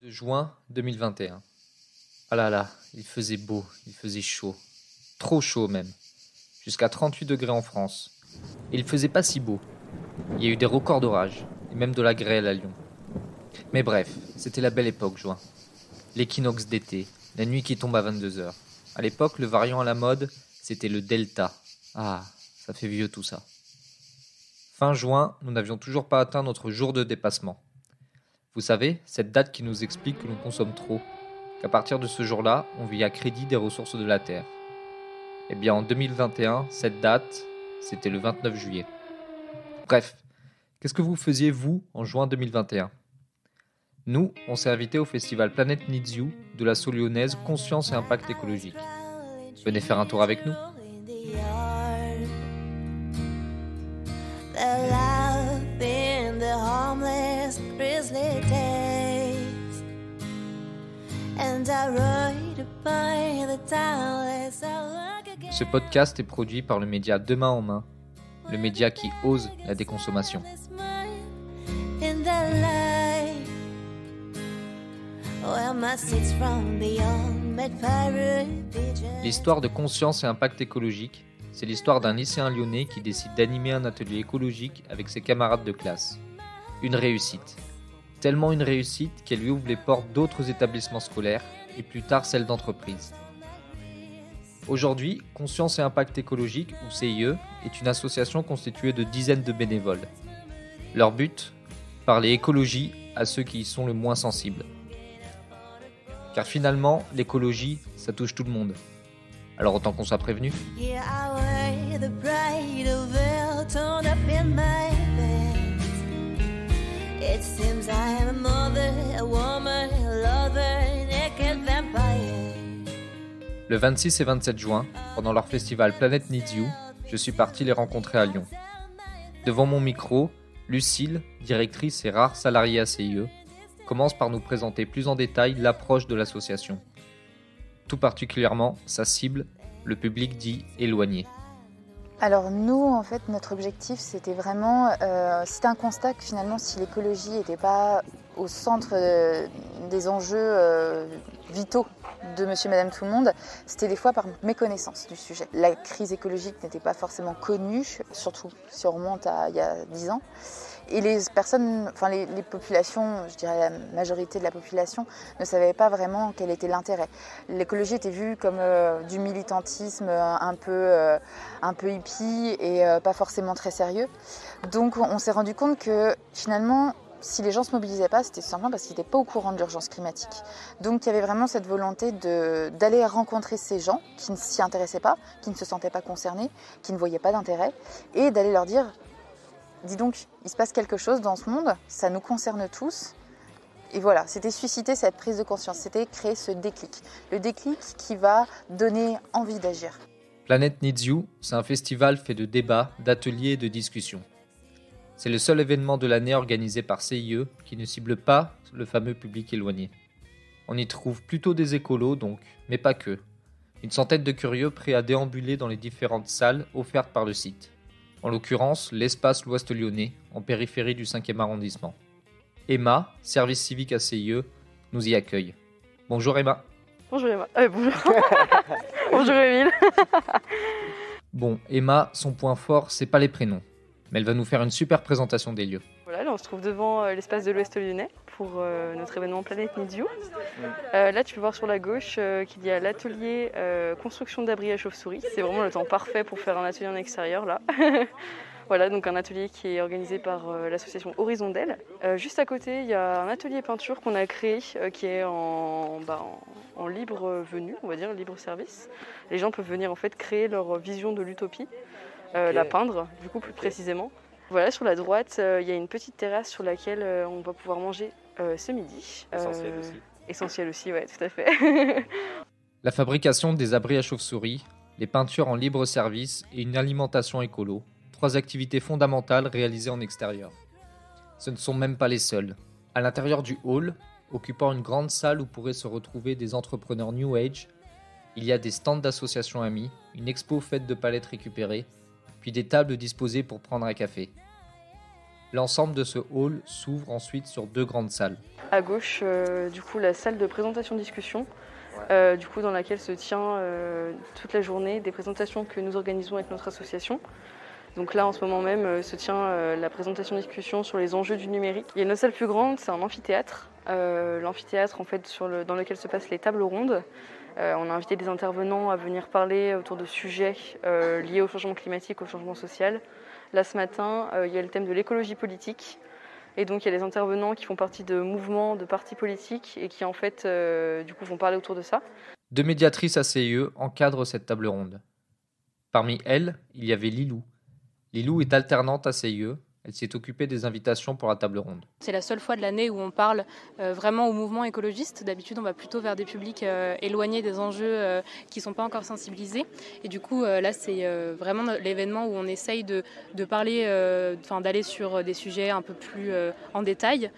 De juin 2021. Ah là là, il faisait beau, il faisait chaud. Trop chaud même. Jusqu'à 38 degrés en France. Et il faisait pas si beau. Il y a eu des records d'orage, et même de la grêle à Lyon. Mais bref, c'était la belle époque, juin. L'équinoxe d'été, la nuit qui tombe à 22h. À l'époque, le variant à la mode, c'était le Delta. Ah, ça fait vieux tout ça. Fin juin, nous n'avions toujours pas atteint notre jour de dépassement. Vous savez, cette date qui nous explique que l'on consomme trop, qu'à partir de ce jour-là, on vit à crédit des ressources de la Terre. Eh bien, en 2021, cette date, c'était le 29 juillet. Bref, qu'est-ce que vous faisiez, vous, en juin 2021 ? Nous, on s'est invités au festival Planet Needs You de l'asso lyonnaise Conscience et Impact Écologique. Venez faire un tour avec nous. Ce podcast est produit par le média Demain en Main, le média qui ose la déconsommation. L'histoire de Conscience et Impact Écologique, c'est l'histoire d'un lycéen lyonnais qui décide d'animer un atelier écologique avec ses camarades de classe. Une réussite. Tellement une réussite qu'elle lui ouvre les portes d'autres établissements scolaires et plus tard celles d'entreprises. Aujourd'hui, Conscience et Impact Écologique, ou CIE, est une association constituée de dizaines de bénévoles. Leur but ? Parler écologie à ceux qui y sont le moins sensibles. Car finalement, l'écologie, ça touche tout le monde. Alors autant qu'on soit prévenu. Le 26 et 27 juin, pendant leur festival Planet Needs You, je suis parti les rencontrer à Lyon. Devant mon micro, Lucille, directrice et rare salariée à CIE, commence par nous présenter plus en détail l'approche de l'association. Tout particulièrement sa cible, le public dit éloigné. Alors nous, en fait, notre objectif, c'était vraiment, c'était un constat que finalement, si l'écologie n'était pas au centre des enjeux vitaux de Monsieur et Madame Tout-le-Monde, c'était des fois par méconnaissance du sujet. La crise écologique n'était pas forcément connue, surtout si on remonte à il y a 10 ans. Et les personnes, enfin les populations, je dirais la majorité de la population, ne savaient pas vraiment quel était l'intérêt. L'écologie était vue comme du militantisme un peu hippie et pas forcément très sérieux. Donc on s'est rendu compte que finalement, si les gens ne se mobilisaient pas, c'était simplement parce qu'ils n'étaient pas au courant de l'urgence climatique. Donc il y avait vraiment cette volonté d'aller rencontrer ces gens qui ne s'y intéressaient pas, qui ne se sentaient pas concernés, qui ne voyaient pas d'intérêt, et d'aller leur dire: dis donc, il se passe quelque chose dans ce monde, ça nous concerne tous. Et voilà, c'était susciter cette prise de conscience, c'était créer ce déclic. Le déclic qui va donner envie d'agir. Planet Needs You, c'est un festival fait de débats, d'ateliers et de discussions. C'est le seul événement de l'année organisé par CIE qui ne cible pas le fameux public éloigné. On y trouve plutôt des écolos donc, mais pas que. Une centaine de curieux prêts à déambuler dans les différentes salles offertes par le site. En l'occurrence, l'espace l'Ouest lyonnais, en périphérie du 5e arrondissement. Emma, service civique à CIE, nous y accueille. Bonjour Emma. Bonjour Emma. Bonjour. Bonjour Émile. Bon, Emma, son point fort, c'est pas les prénoms. Mais elle va nous faire une super présentation des lieux. Voilà, là on se trouve devant l'espace de l'Ouest lyonnais pour notre événement Planet Needs You. Là tu peux voir sur la gauche qu'il y a l'atelier construction d'abris à chauves-souris. C'est vraiment le temps parfait pour faire un atelier en extérieur là. Voilà, donc un atelier qui est organisé par l'association Horizon d'Elle. Juste à côté, il y a un atelier peinture qu'on a créé qui est en libre venue, on va dire, libre service. Les gens peuvent venir en fait créer leur vision de l'utopie. La peindre, du coup plus précisément. Voilà, sur la droite, il y a une petite terrasse sur laquelle on va pouvoir manger ce midi. Essentiel aussi. Essentiel aussi, ouais, tout à fait. La fabrication des abris à chauves-souris, les peintures en libre service et une alimentation écolo, 3 activités fondamentales réalisées en extérieur. Ce ne sont même pas les seules. À l'intérieur du hall, occupant une grande salle où pourraient se retrouver des entrepreneurs New Age, il y a des stands d'associations amies, une expo faite de palettes récupérées, puis des tables disposées pour prendre un café. L'ensemble de ce hall s'ouvre ensuite sur 2 grandes salles. À gauche, du coup, la salle de présentation-discussion, du coup, dans laquelle se tient toute la journée des présentations que nous organisons avec notre association. Donc là, en ce moment même, se tient la présentation-discussion sur les enjeux du numérique. Il y a une autre salle plus grande, c'est un amphithéâtre. L'amphithéâtre, en fait, dans lequel se passent les tables rondes. On a invité des intervenants à venir parler autour de sujets liés au changement climatique, au changement social. Là, ce matin, il y a le thème de l'écologie politique. Et donc, il y a des intervenants qui font partie de mouvements, de partis politiques et qui, en fait, du coup, vont parler autour de ça. 2 médiatrices à CIE encadrent cette table ronde. Parmi elles, il y avait Lilou. Lilou est alternante à CIE. Elle s'est occupée des invitations pour la table ronde. C'est la seule fois de l'année où on parle vraiment au mouvement écologiste. D'habitude, on va plutôt vers des publics éloignés des enjeux qui ne sont pas encore sensibilisés. Et du coup, là, c'est vraiment l'événement où on essaye de parler, d'aller sur des sujets un peu plus en détail,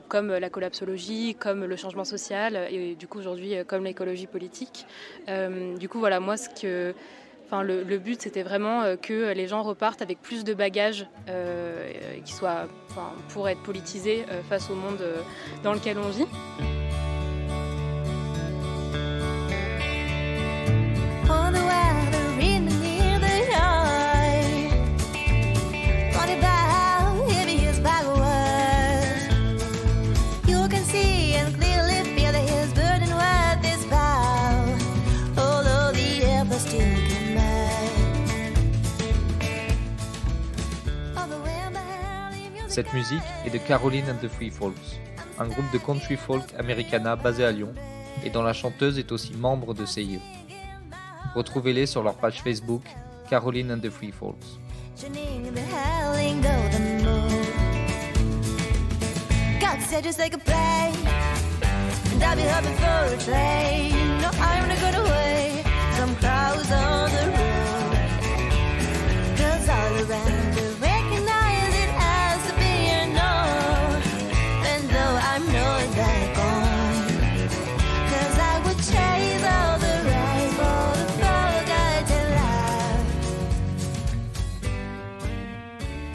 comme la collapsologie, comme le changement social, et du coup, aujourd'hui, comme l'écologie politique. Du coup, voilà, moi, le but, c'était vraiment que les gens repartent avec plus de bagages qui soient pour être politisés face au monde dans lequel on vit. Cette musique est de Caroline and the Free Folks, un groupe de country folk americana basé à Lyon et dont la chanteuse est aussi membre de CIE. Retrouvez-les sur leur page Facebook Caroline and the Free Folks.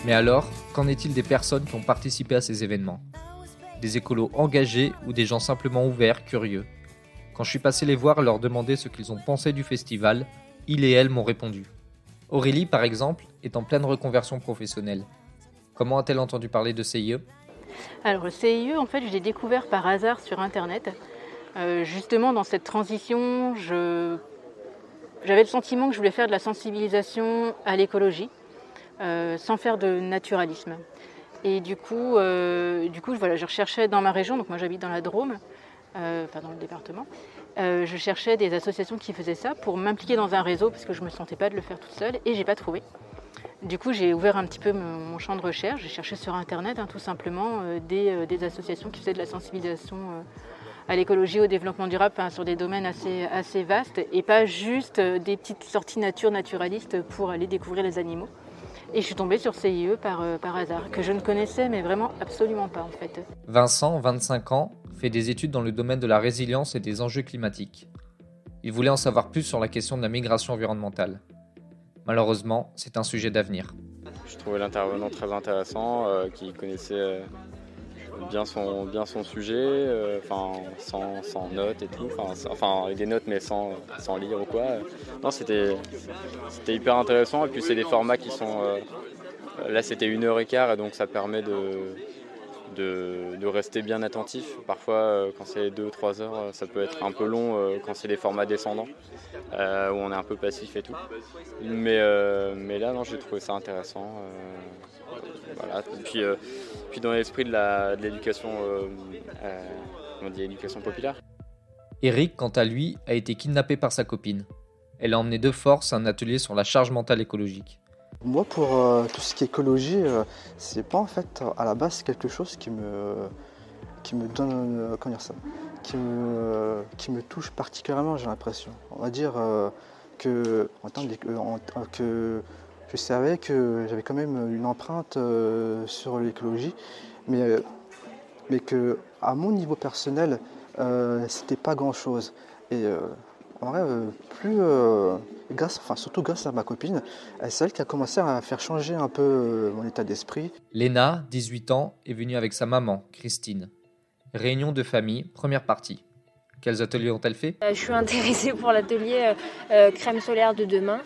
Mais alors, qu'en est-il des personnes qui ont participé à ces événements ? Des écolos engagés ou des gens simplement ouverts, curieux ? Quand je suis passé les voir et leur demander ce qu'ils ont pensé du festival, ils et elles m'ont répondu. Aurélie, par exemple, est en pleine reconversion professionnelle. Comment a-t-elle entendu parler de CIE ? Alors le CIE, en fait, je l'ai découvert par hasard sur Internet. Justement, dans cette transition, j'avais le sentiment que je voulais faire de la sensibilisation à l'écologie. Sans faire de naturalisme. Et du coup, voilà, je recherchais dans ma région, donc moi j'habite dans la Drôme, dans le département, je cherchais des associations qui faisaient ça pour m'impliquer dans un réseau parce que je ne me sentais pas de le faire toute seule et j'ai pas trouvé. Du coup, j'ai ouvert un petit peu mon champ de recherche, j'ai cherché sur Internet tout simplement des associations qui faisaient de la sensibilisation à l'écologie, au développement durable, sur des domaines assez vastes et pas juste des petites sorties naturalistes pour aller découvrir les animaux. Et je suis tombée sur CIE par hasard, que je ne connaissais mais vraiment absolument pas en fait. Vincent, 25 ans, fait des études dans le domaine de la résilience et des enjeux climatiques. Il voulait en savoir plus sur la question de la migration environnementale. Malheureusement, c'est un sujet d'avenir. Je trouvais l'intervenant très intéressant, qui connaissait bien son sujet, sans notes et tout, avec des notes mais sans lire ou quoi. Non, c'était hyper intéressant et puis c'est des formats qui sont... là c'était 1h15 et donc ça permet de rester bien attentif. Parfois quand c'est 2-3 heures ça peut être un peu long quand c'est des formats descendants où on est un peu passif et tout. Mais là non, j'ai trouvé ça intéressant. Voilà. Puis dans l'esprit de l'éducation, on dit éducation populaire. Eric, quant à lui, a été kidnappé par sa copine. Elle a emmené de force un atelier sur la charge mentale écologique. Moi, pour tout ce qui est écologie, c'est pas en fait à la base quelque chose qui me donne, comment dire ça, qui me touche particulièrement, j'ai l'impression. On va dire que je savais que j'avais quand même une empreinte sur l'écologie, mais que à mon niveau personnel, c'était pas grand-chose. Et en vrai, surtout grâce à ma copine, c'est elle qui a commencé à faire changer un peu mon état d'esprit. Léna, 18 ans, est venue avec sa maman, Christine. Réunion de famille, première partie. Quels ateliers ont-elles fait ? Je suis intéressée pour l'atelier crème solaire de demain,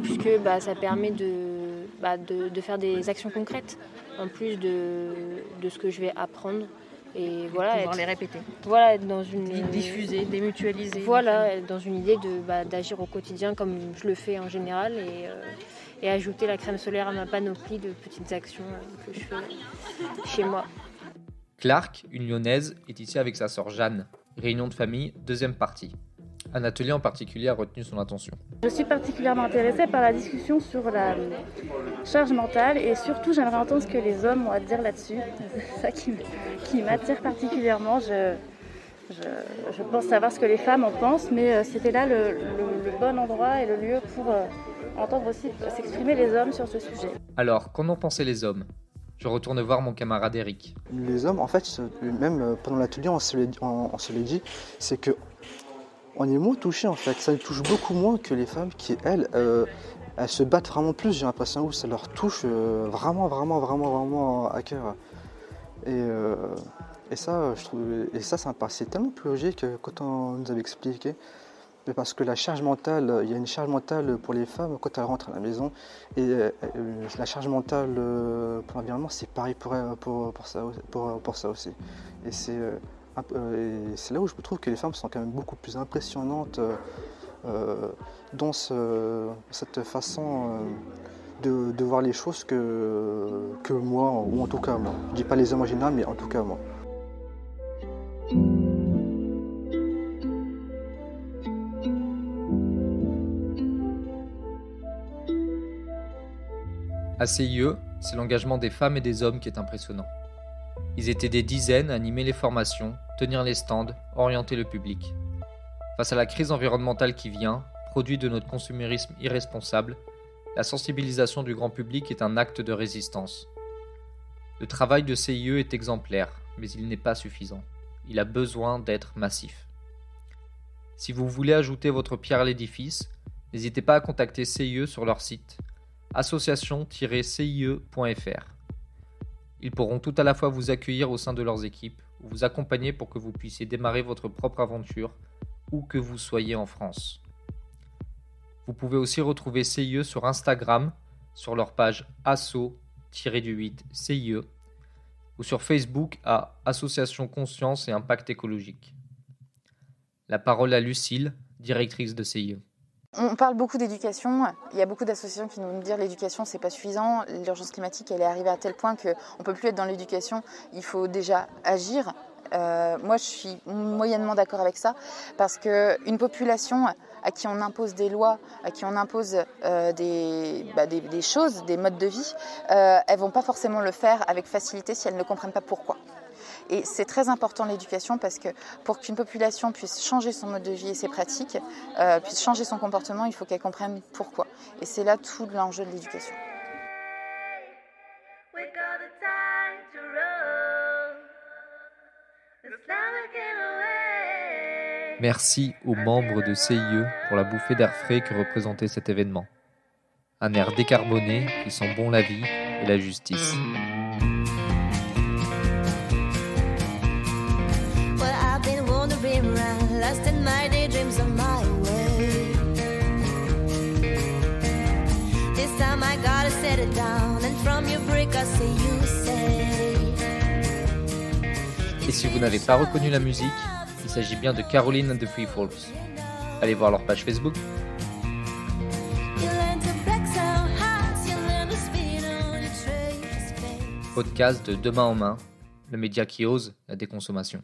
puisque ça permet de faire des actions concrètes, en plus de ce que je vais apprendre. Et voilà, pouvoir les répéter. Voilà, être dans une... Diffuser, démutualiser. Voilà, être dans une idée d'agir au quotidien comme je le fais en général et ajouter la crème solaire à ma panoplie de petites actions que je fais chez moi. Clark, une lyonnaise, est ici avec sa sœur Jeanne. Réunion de famille, deuxième partie. Un atelier en particulier a retenu son attention. Je suis particulièrement intéressée par la discussion sur la charge mentale et surtout j'aimerais entendre ce que les hommes ont à dire là-dessus. C'est ça qui m'attire particulièrement. Je pense savoir ce que les femmes en pensent, mais c'était là le bon endroit et le lieu pour entendre aussi s'exprimer les hommes sur ce sujet. Alors, qu'en ont pensé les hommes ? Je retourne voir mon camarade Eric. Les hommes, en fait, même pendant l'atelier, on se l'est dit, c'est que on est moins touchés en fait, ça les touche beaucoup moins que les femmes qui, elles se battent vraiment plus, j'ai l'impression, où ça leur touche vraiment à cœur. Et ça, ça me paraissait tellement plus logique quand on nous avait expliqué. Mais parce que la charge mentale, il y a une charge mentale pour les femmes quand elles rentrent à la maison, et la charge mentale pour l'environnement, c'est pareil pour ça aussi. Et c'est là où je trouve que les femmes sont quand même beaucoup plus impressionnantes dans cette façon de voir les choses que moi, ou en tout cas moi. Je ne dis pas les hommes en général, mais en tout cas moi. À CIE, c'est l'engagement des femmes et des hommes qui est impressionnant. Ils étaient des dizaines à animer les formations, tenir les stands, orienter le public. Face à la crise environnementale qui vient, produit de notre consumérisme irresponsable, la sensibilisation du grand public est un acte de résistance. Le travail de CIE est exemplaire, mais il n'est pas suffisant. Il a besoin d'être massif. Si vous voulez ajouter votre pierre à l'édifice, n'hésitez pas à contacter CIE sur leur site association-cie.fr. Ils pourront tout à la fois vous accueillir au sein de leurs équipes ou vous accompagner pour que vous puissiez démarrer votre propre aventure où que vous soyez en France. Vous pouvez aussi retrouver CIE sur Instagram, sur leur page asso-CIE ou sur Facebook à Association Conscience et Impact Écologique. La parole à Lucille, directrice de CIE. On parle beaucoup d'éducation, il y a beaucoup d'associations qui nous disent que l'éducation c'est pas suffisant, l'urgence climatique elle est arrivée à tel point qu'on ne peut plus être dans l'éducation, il faut déjà agir. Moi je suis moyennement d'accord avec ça parce qu'une population à qui on impose des lois, à qui on impose des choses, des modes de vie, elles ne vont pas forcément le faire avec facilité si elles ne comprennent pas pourquoi. Et c'est très important l'éducation parce que pour qu'une population puisse changer son mode de vie et ses pratiques, puisse changer son comportement, il faut qu'elle comprenne pourquoi. Et c'est là tout l'enjeu de l'éducation. Merci aux membres de CIE pour la bouffée d'air frais que représentait cet événement. Un air décarboné qui sent bon la vie et la justice. Lost in my daydreams on my way. This time I gotta set it down, and from your break I see you say. Et si vous n'avez pas reconnu la musique, il s'agit bien de Caroline and the Free Folks. Allez voir leur page Facebook. Podcast de Demain en main, le média qui ose la déconsommation.